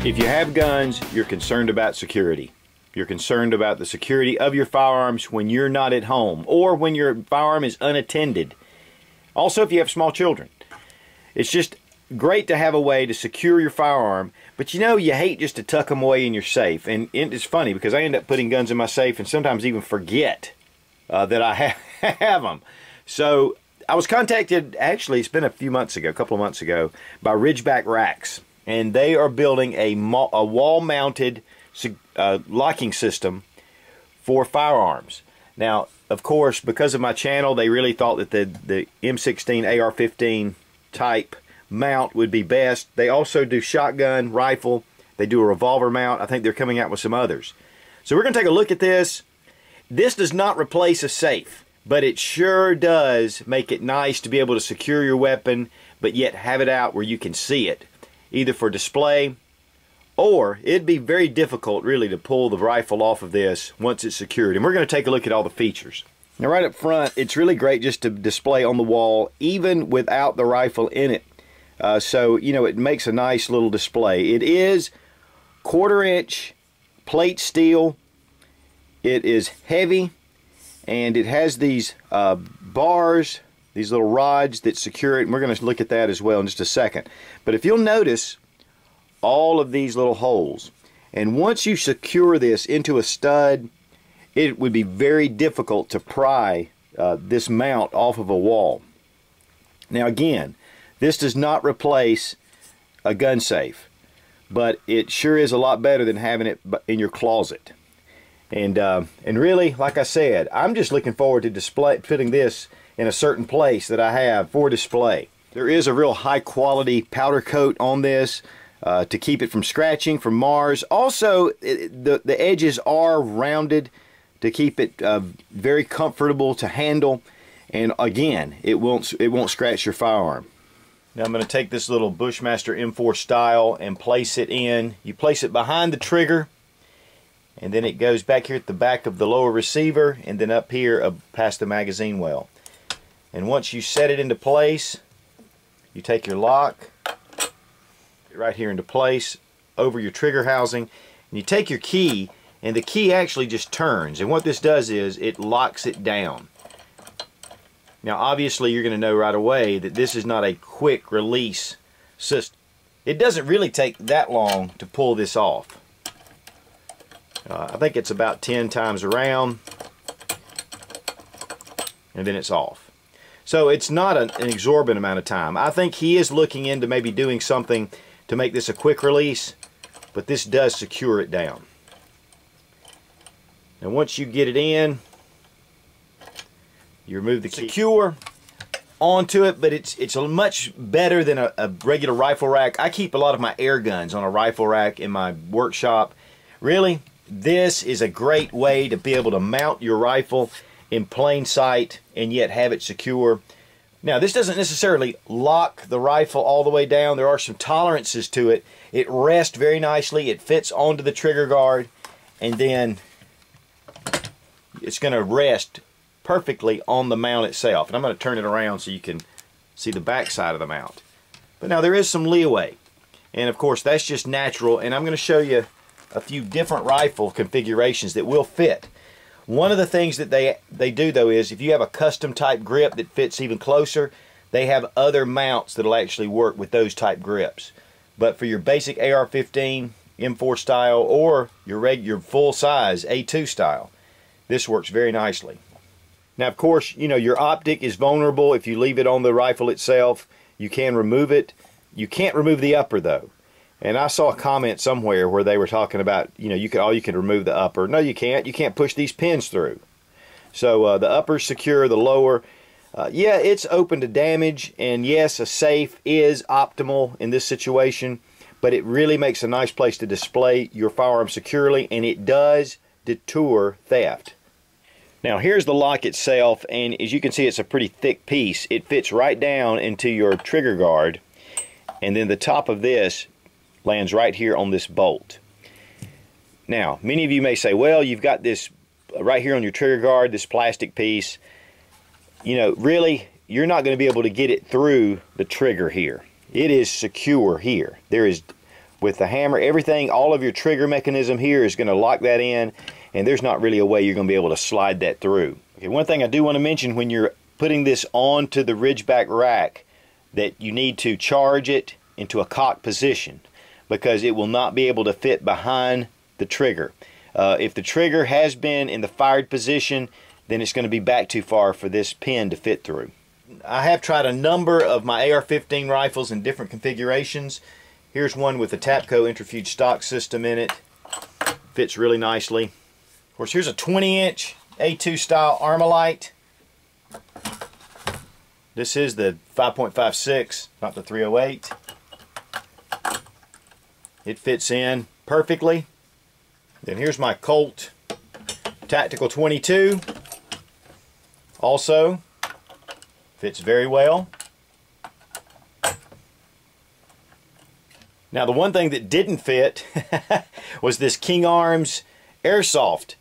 If you have guns, you're concerned about security. You're concerned about the security of your firearms when you're not at home or when your firearm is unattended. Also, if you have small children. It's just great to have a way to secure your firearm, but you know, you hate just to tuck them away in your safe. And it's funny because I end up putting guns in my safe and sometimes even forget that I have them. So I was contacted, actually it's been a couple of months ago, by Ridgebackracks. And they are building a wall-mounted locking system for firearms. Now, of course, because of my channel, they really thought that the M16 AR-15 type mount would be best. They also do shotgun, rifle. They do a revolver mount. I think they're coming out with some others. So we're going to take a look at this. This does not replace a safe, but it sure does make it nice to be able to secure your weapon, but yet have it out where you can see it, either for display, or it'd be very difficult really to pull the rifle off of this once it's secured. And we're going to take a look at all the features. Now right up front, it's really great just to display on the wall even without the rifle in it. So, you know, it makes a nice little display. It is 1/4 inch plate steel. It is heavy, and it has these bars, these little rods that secure it, and we're going to look at that as well in just a second. But if you'll notice all of these little holes, and once you secure this into a stud, it would be very difficult to pry this mount off of a wall. Now again, this does not replace a gun safe, but it sure is a lot better than having it in your closet. And really, like I said, I'm just looking forward to putting this in a certain place that I have for display. There is a real high quality powder coat on this to keep it from scratching, from Mars. Also, the edges are rounded to keep it very comfortable to handle, and again, it won't scratch your firearm. Now I'm going to take this little Bushmaster M4 style and place it in. You place it behind the trigger, and then it goes back here at the back of the lower receiver, and then up here past the magazine well. And once you set it into place, you take your lock right here into place over your trigger housing, and you take your key, and the key actually just turns, and what this does is it locks it down. Now obviously you're going to know right away that this is not a quick release system. It doesn't really take that long to pull this off. I think it's about 10 times around, and then it's off. So it's not an exorbitant amount of time. I think he is looking into maybe doing something to make this a quick release, but this does secure it down. Now once you get it in, you remove the key. Secure onto it, but it's much better than a regular rifle rack. I keep a lot of my air guns on a rifle rack in my workshop. Really, this is a great way to be able to mount your rifle in plain sight and yet have it secure. Now this doesn't necessarily lock the rifle all the way down. There are some tolerances to it. It rests very nicely. It fits onto the trigger guard, and then it's going to rest perfectly on the mount itself. And I'm going to turn it around so you can see the back side of the mount. But now there is some leeway, and of course that's just natural, and I'm going to show you a few different rifle configurations that will fit. One of the things that they do though is if you have a custom type grip that fits even closer, they have other mounts that'll actually work with those type grips. But for your basic AR-15 M4 style or your full size A2 style, this works very nicely. Now of course, you know, your optic is vulnerable. If you leave it on the rifle itself, you can remove it. You can't remove the upper though. And I saw a comment somewhere where they were talking about, you know, you can remove the upper. No, you can't. You can't push these pins through. So the upper's secure, the lower, yeah, it's open to damage, and yes, a safe is optimal in this situation, but it really makes a nice place to display your firearm securely, and it does deter theft. Now here's the lock itself, and as you can see, it's a pretty thick piece. It fits right down into your trigger guard, and then the top of this lands right here on this bolt. Now many of you may say, well, you've got this right here on your trigger guard, this plastic piece. You know, really, you're not going to be able to get it through the trigger here. It is secure here. There is with the hammer. Everything, all of your trigger mechanism here is going to lock that in, and there's not really a way you're going to be able to slide that through. Okay, one thing I do want to mention when you're putting this onto the Ridgeback rack, that you need to charge it into a cock position, because it will not be able to fit behind the trigger. If the trigger has been in the fired position, then it's going to be back too far for this pin to fit through. I have tried a number of my AR-15 rifles in different configurations. Here's one with the Tapco Intrafuge stock system in it. Fits really nicely. Of course, here's a 20-inch A2 style Armalite. This is the 5.56, not the 308. It fits in perfectly. Then here's my Colt Tactical 22. Also fits very well. Now, the one thing that didn't fit was this King Arms Airsoft.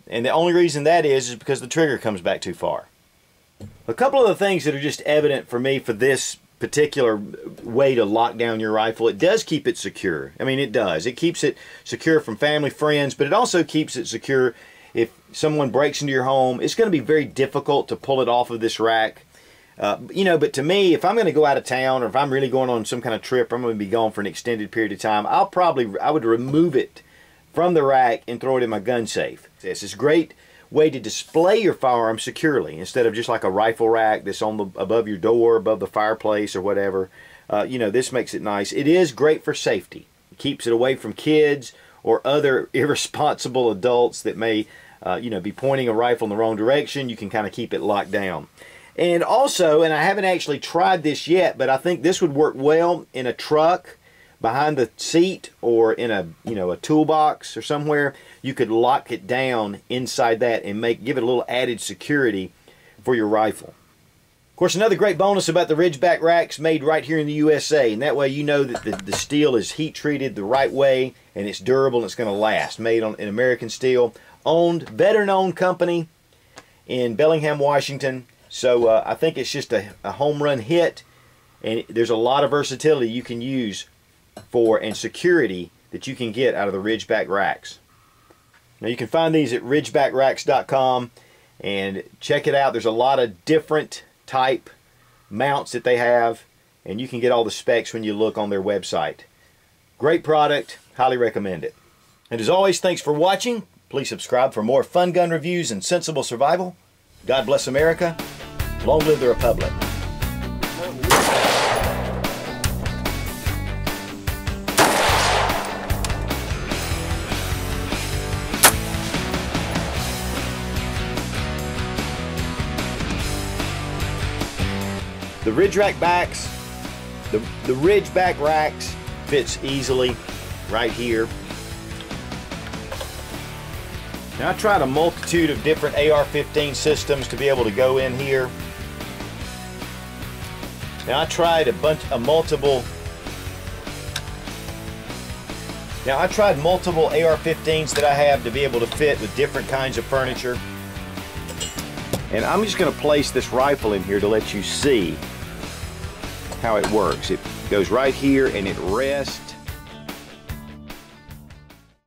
And the only reason that is because the trigger comes back too far. A couple of the things that are just evident for me for this particular way to lock down your rifle: it does keep it secure. I mean, it does. It keeps it secure from family, friends, but it also keeps it secure if someone breaks into your home. It's going to be very difficult to pull it off of this rack. You know, but to me, if I'm going to go out of town, or if I'm really going on some kind of trip, I'm going to be gone for an extended period of time, I would remove it from the rack and throw it in my gun safe. This is a great way to display your firearm securely, instead of just like a rifle rack that's on the above your door, above the fireplace or whatever. You know, this makes it nice. It is great for safety. It keeps it away from kids or other irresponsible adults that may you know, be pointing a rifle in the wrong direction. You can kind of keep it locked down. And also, and I haven't actually tried this yet, but I think this would work well in a truck, behind the seat, or in a, you know, a toolbox or somewhere. You could lock it down inside that and give it a little added security for your rifle. Of course, another great bonus about the Ridgeback racks, made right here in the USA, and that way you know that the steel is heat treated the right way and it's durable and it's going to last. Made in American steel, owned, better known company in Bellingham, Washington. So I think it's just a home run hit, and there's a lot of versatility you can use for, and security that you can get out of the Ridgeback racks. Now, you can find these at ridgebackracks.com and check it out. There's a lot of different type mounts that they have, and you can get all the specs when you look on their website. Great product, highly recommend it. And as always, thanks for watching. Please subscribe for more fun gun reviews and sensible survival. God bless America. Long live the Republic. The Ridgeback racks fits easily right here. Now, I tried a multitude of different AR-15 systems to be able to go in here. Now, I tried multiple AR-15s that I have to be able to fit with different kinds of furniture. And I'm just going to place this rifle in here to let you see how it works. It goes right here and it rests